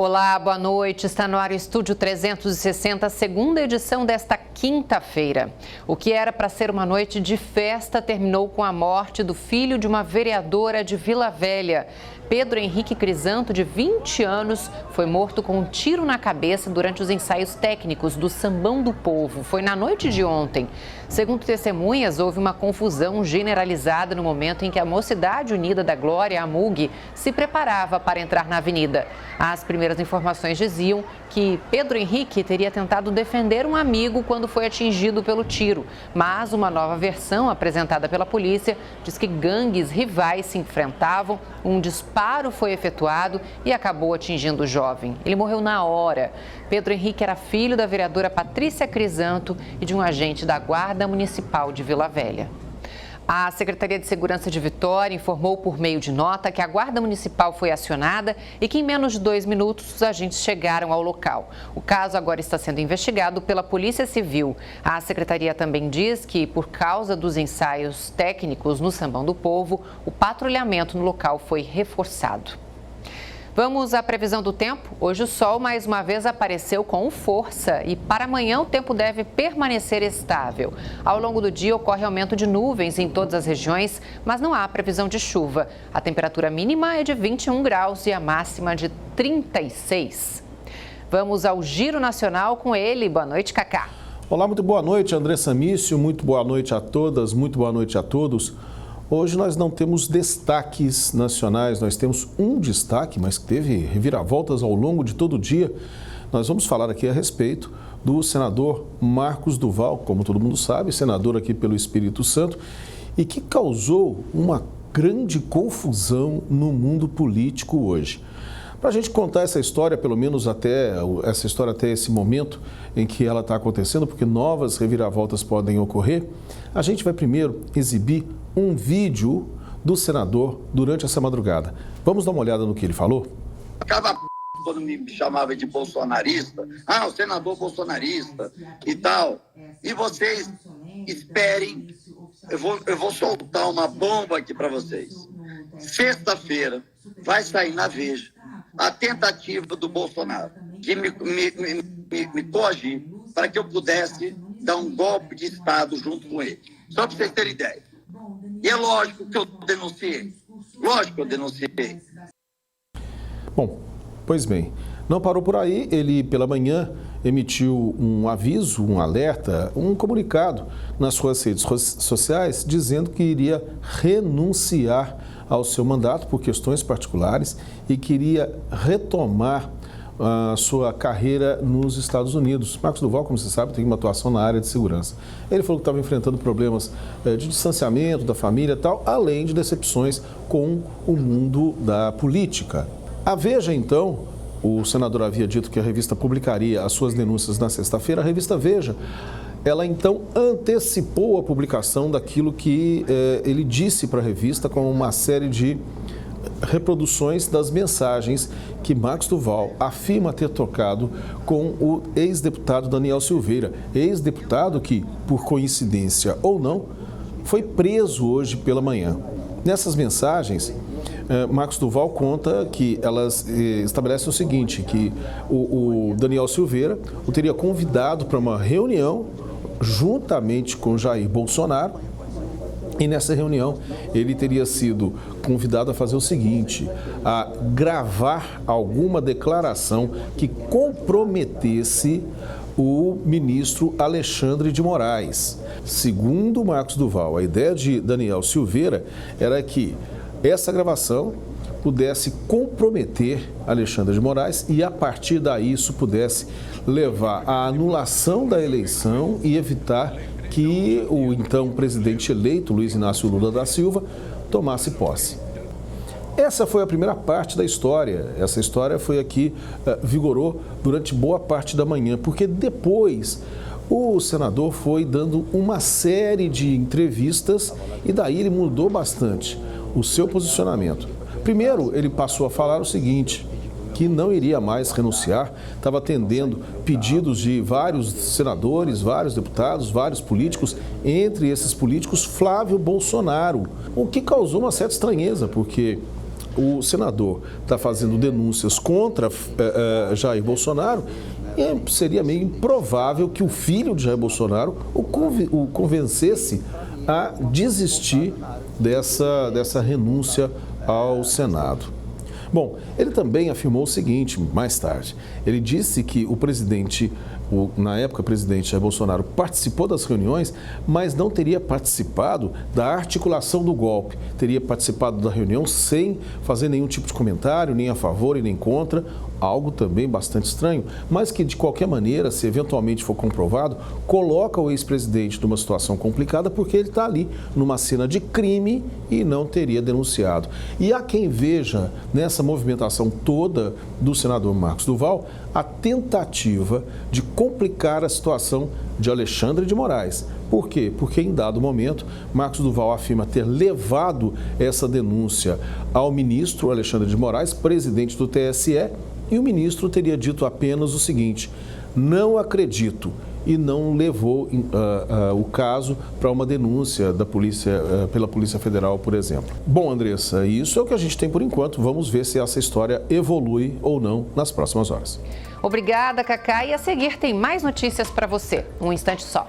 Olá, boa noite. Está no ar o Estúdio 360, segunda edição desta quinta-feira. O que era para ser uma noite de festa terminou com a morte do filho de uma vereadora de Vila Velha. Pedro Henrique Crisanto, de 20 anos, foi morto com um tiro na cabeça durante os ensaios técnicos do Sambão do Povo. Foi na noite de ontem. Segundo testemunhas, houve uma confusão generalizada no momento em que a Mocidade Unida da Glória, a MUG, se preparava para entrar na avenida. As primeiras informações diziam que Pedro Henrique teria tentado defender um amigo quando foi atingido pelo tiro. Mas uma nova versão apresentada pela polícia diz que gangues rivais se enfrentavam, um disparo foi efetuado e acabou atingindo o jovem. Ele morreu na hora. Pedro Henrique era filho da vereadora Patrícia Crisanto e de um agente da Guarda Municipal de Vila Velha. A Secretaria de Segurança de Vitória informou por meio de nota que a Guarda Municipal foi acionada e que em menos de 2 minutos os agentes chegaram ao local. O caso agora está sendo investigado pela Polícia Civil. A Secretaria também diz que, por causa dos ensaios técnicos no Sambão do Povo, o patrulhamento no local foi reforçado. Vamos à previsão do tempo. Hoje o sol mais uma vez apareceu com força e para amanhã o tempo deve permanecer estável. Ao longo do dia ocorre aumento de nuvens em todas as regiões, mas não há previsão de chuva. A temperatura mínima é de 21 graus e a máxima de 36. Vamos ao Giro Nacional com ele. Boa noite, Cacá. Olá, muito boa noite, André Samício. Muito boa noite a todas, muito boa noite a todos. Hoje nós não temos destaques nacionais, nós temos um destaque, mas que teve reviravoltas ao longo de todo o dia. Nós vamos falar aqui a respeito do senador Marcos Duval, como todo mundo sabe, senador aqui pelo Espírito Santo, e que causou uma grande confusão no mundo político hoje. Para a gente contar essa história, pelo menos até esse momento em que ela está acontecendo, porque novas reviravoltas podem ocorrer, a gente vai primeiro exibir um vídeo do senador durante essa madrugada. Vamos dar uma olhada no que ele falou? Acaba quando me chamava de bolsonarista, o senador bolsonarista e tal. E vocês esperem, eu vou soltar uma bomba aqui para vocês. Sexta-feira vai sair na Veja a tentativa do Bolsonaro de me coagir para que eu pudesse dar um golpe de Estado junto com ele. Só para vocês terem ideia. E é lógico que eu denunciei. Lógico que eu denunciei. Bom, pois bem, não parou por aí. Ele, pela manhã, emitiu um aviso, um alerta, um comunicado nas suas redes sociais dizendo que iria renunciar ao seu mandato por questões particulares e queria retomar a sua carreira nos Estados Unidos. Marcos Duval, como você sabe, tem uma atuação na área de segurança. Ele falou que estava enfrentando problemas de distanciamento da família e tal, além de decepções com o mundo da política. A Veja, então, o senador havia dito que a revista publicaria as suas denúncias na sexta-feira. A revista Veja, ela então antecipou a publicação daquilo que ele disse para a revista com uma série de reproduções das mensagens que Marcos Duval afirma ter trocado com o ex-deputado Daniel Silveira, ex-deputado que, por coincidência ou não, foi preso hoje pela manhã. Nessas mensagens, Marcos Duval conta que elas estabelecem o seguinte, que o Daniel Silveira o teria convidado para uma reunião juntamente com Jair Bolsonaro. E nessa reunião, ele teria sido convidado a fazer o seguinte, a gravar alguma declaração que comprometesse o ministro Alexandre de Moraes. Segundo Marcos Duval, a ideia de Daniel Silveira era que essa gravação pudesse comprometer Alexandre de Moraes e, a partir daí, isso pudesse levar à anulação da eleição e evitar que o então presidente eleito, Luiz Inácio Lula da Silva, tomasse posse. Essa foi a primeira parte da história. Essa história foi aqui, vigorou durante boa parte da manhã, porque depois o senador foi dando uma série de entrevistas e daí ele mudou bastante o seu posicionamento. Primeiro, ele passou a falar o seguinte, que não iria mais renunciar, estava atendendo pedidos de vários senadores, vários deputados, vários políticos, entre esses políticos Flávio Bolsonaro, o que causou uma certa estranheza, porque o senador está fazendo denúncias contra Jair Bolsonaro, seria meio improvável que o filho de Jair Bolsonaro o convencesse a desistir dessa renúncia ao Senado. Bom, ele também afirmou o seguinte mais tarde. Ele disse que o presidente, na época, o presidente Jair Bolsonaro participou das reuniões, mas não teria participado da articulação do golpe. Teria participado da reunião sem fazer nenhum tipo de comentário, nem a favor e nem contra, algo também bastante estranho, mas que de qualquer maneira, se eventualmente for comprovado, coloca o ex-presidente numa situação complicada porque ele está ali numa cena de crime e não teria denunciado. E há quem veja nessa movimentação toda do senador Marcos Duval a tentativa de complicar a situação de Alexandre de Moraes. Por quê? Porque em dado momento, Marcos Duval afirma ter levado essa denúncia ao ministro Alexandre de Moraes, presidente do TSE, e o ministro teria dito apenas o seguinte: não acredito, e não levou o caso para uma denúncia da polícia, pela Polícia Federal, por exemplo. Bom, Andressa, isso é o que a gente tem por enquanto. Vamos ver se essa história evolui ou não nas próximas horas. Obrigada, Cacá. E a seguir tem mais notícias para você. Um instante só.